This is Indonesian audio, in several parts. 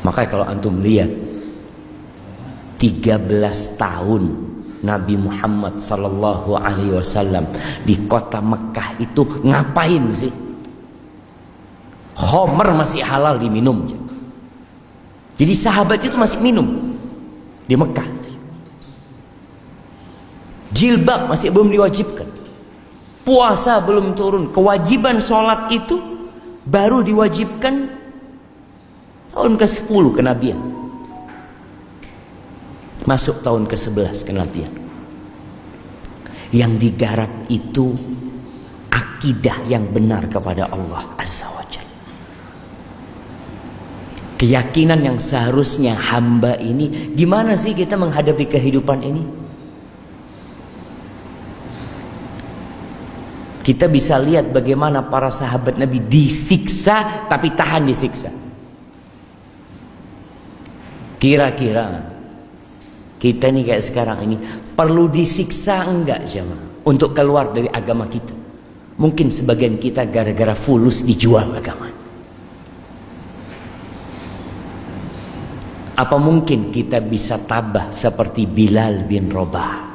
Makanya kalau antum lihat 13 tahun Nabi Muhammad sallallahu alaihi wasallam di kota Mekah itu ngapain sih? Khamr masih halal diminum. Jadi sahabat itu masih minum di Mekah. Jilbab masih belum diwajibkan. Puasa belum turun. Kewajiban sholat itu baru diwajibkan tahun ke-10 kenabian. Masuk tahun ke-11 kenabian. Yang digarap itu akidah yang benar kepada Allah Azza wa Jalla. Keyakinan yang seharusnya hamba ini, gimana sih kita menghadapi kehidupan ini? Kita bisa lihat bagaimana para sahabat Nabi disiksa tapi tahan disiksa. Kira-kira kita nih kayak sekarang ini perlu disiksa enggak jemaah untuk keluar dari agama kita? Mungkin sebagian kita gara-gara fulus dijual agama. Apa mungkin kita bisa tabah seperti Bilal bin Rabah?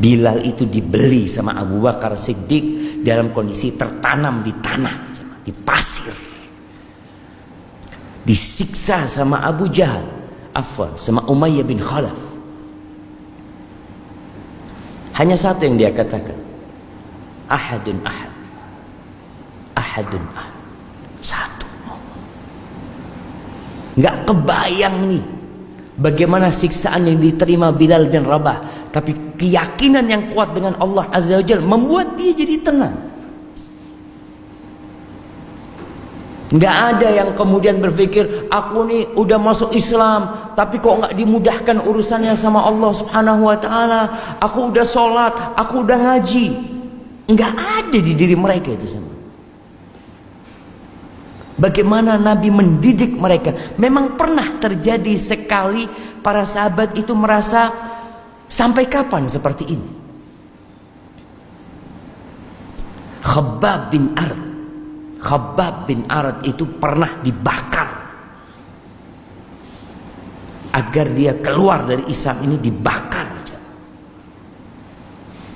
Bilal itu dibeli sama Abu Bakar Siddiq dalam kondisi tertanam di tanah, di pasir. Disiksa sama Abu Jahal, sama Umayyah bin Khalaf. Hanya satu yang dia katakan, ahadun ahad, ahadun ahad, satu. Nggak kebayang nih bagaimana siksaan yang diterima Bilal bin Rabah, tapi keyakinan yang kuat dengan Allah Azza wa Jalla membuat dia jadi tenang. Nggak ada yang kemudian berpikir, aku nih udah masuk Islam tapi kok nggak dimudahkan urusannya sama Allah Subhanahu wa Ta'ala. Aku udah sholat, aku udah ngaji. Nggak ada di diri mereka itu sama. Bagaimana Nabi mendidik mereka. Memang pernah terjadi sekali para sahabat itu merasa, sampai kapan seperti ini? Khabbab bin Arad itu pernah dibakar. Agar dia keluar dari Islam ini dibakar.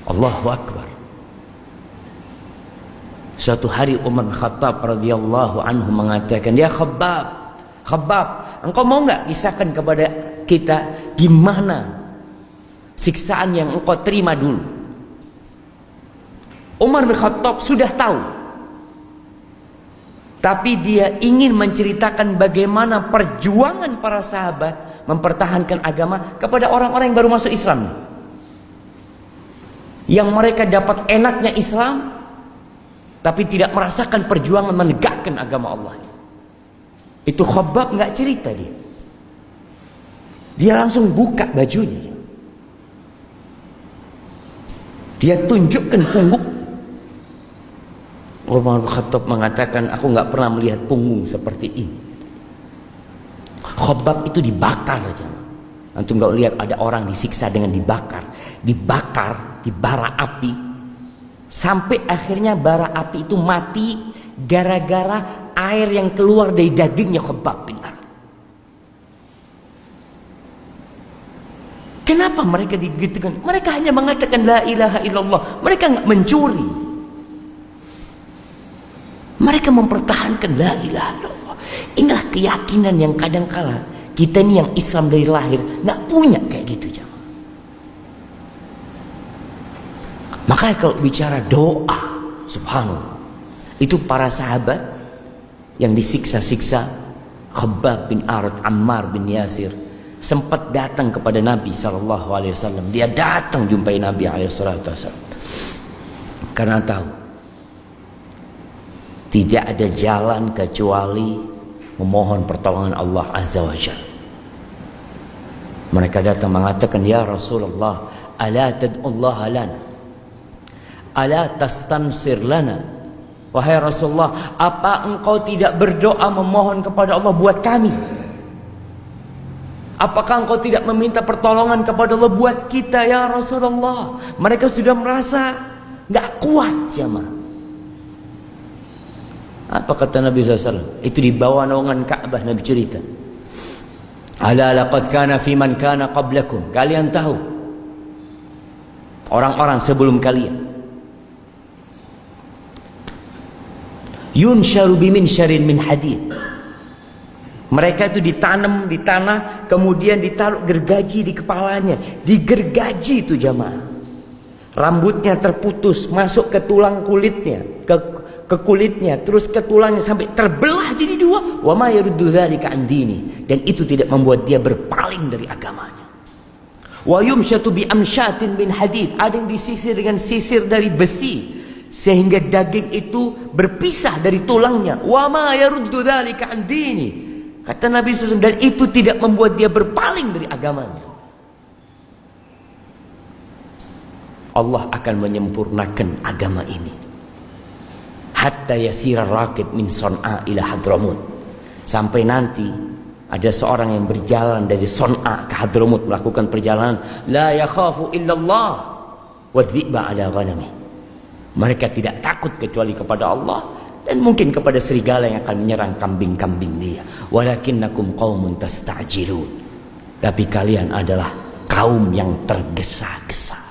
Allahu Akbar. Suatu hari Umar Khattab radhiyallahu anhu mengatakan, ya Khabbab, engkau mau nggak kisahkan kepada kita gimana siksaan yang engkau terima dulu? Umar bin Khattab sudah tahu, tapi dia ingin menceritakan bagaimana perjuangan para sahabat mempertahankan agama kepada orang-orang yang baru masuk Islam, yang mereka dapat enaknya Islam tapi tidak merasakan perjuangan menegakkan agama Allah. Itu Khabbab nggak cerita dia. Dia langsung buka bajunya. Dia tunjukkan punggung. Umar bin Khattab mengatakan, aku nggak pernah melihat punggung seperti ini. Khabbab itu dibakar aja. Antum nggak lihat ada orang disiksa dengan dibakar di bara api. Sampai akhirnya bara api itu mati gara-gara air yang keluar dari dagingnya Khabbab bin Arad. Kenapa mereka digitukan? Mereka hanya mengatakan la ilaha illallah. Mereka nggak mencuri. Mereka mempertahankan la ilaha illallah. Inilah keyakinan yang kadang-kala kita ini yang Islam dari lahir nggak punya kayak gitu. Makanya kalau bicara doa, subhanallah, itu para sahabat yang disiksa-siksa, Khabbab bin Arad, Ammar bin Yasir, sempat datang kepada Nabi SAW. Dia datang jumpai Nabi SAW karena tahu tidak ada jalan kecuali memohon pertolongan Allah Azza wa Jalla. Mereka datang mengatakan, ya Rasulullah, ala tad'ullah lana, ala tastansir lana. Wahai Rasulullah, apa engkau tidak berdoa memohon kepada Allah buat kami? Apakah engkau tidak meminta pertolongan kepada Allah buat kita ya Rasulullah? Mereka sudah merasa nggak kuat jemaah. Apa kata Nabi SAW? Itu di bawah naungan Ka'bah Nabi cerita. Ala laqad kana fi man kana qablakum. Kalian tahu orang-orang sebelum kalian. Yunsharu bimin min hadid. Mereka itu ditanam di tanah, kemudian ditaruh gergaji di kepalanya. Digergaji itu jamaah. Rambutnya terputus, masuk ke tulang kulitnya, ke kulitnya, terus ke tulangnya sampai terbelah jadi dua. Wa ma yaruddu dzalika an dini. Dan itu tidak membuat dia berpaling dari agamanya. Wa yumshatu bi amshatin min hadid. Ada yang disisir dengan sisir dari besi, sehingga daging itu berpisah dari tulangnya. Wa ma yaruddu dzalika an dini. Kata Nabi SAW, dan itu tidak membuat dia berpaling dari agamanya. Allah akan menyempurnakan agama ini. Hatta yasira raqib min Son'a ila Hadramut. Sampai nanti ada seorang yang berjalan dari Son'a ke Hadramut, melakukan perjalanan. La yakhafu illallah wa dhi'ba ala ghanami. Mereka tidak takut kecuali kepada Allah, dan mungkin kepada serigala yang akan menyerang kambing-kambing dia. Walakinnakum qaumun tasta'jilun. Tapi kalian adalah kaum yang tergesa-gesa.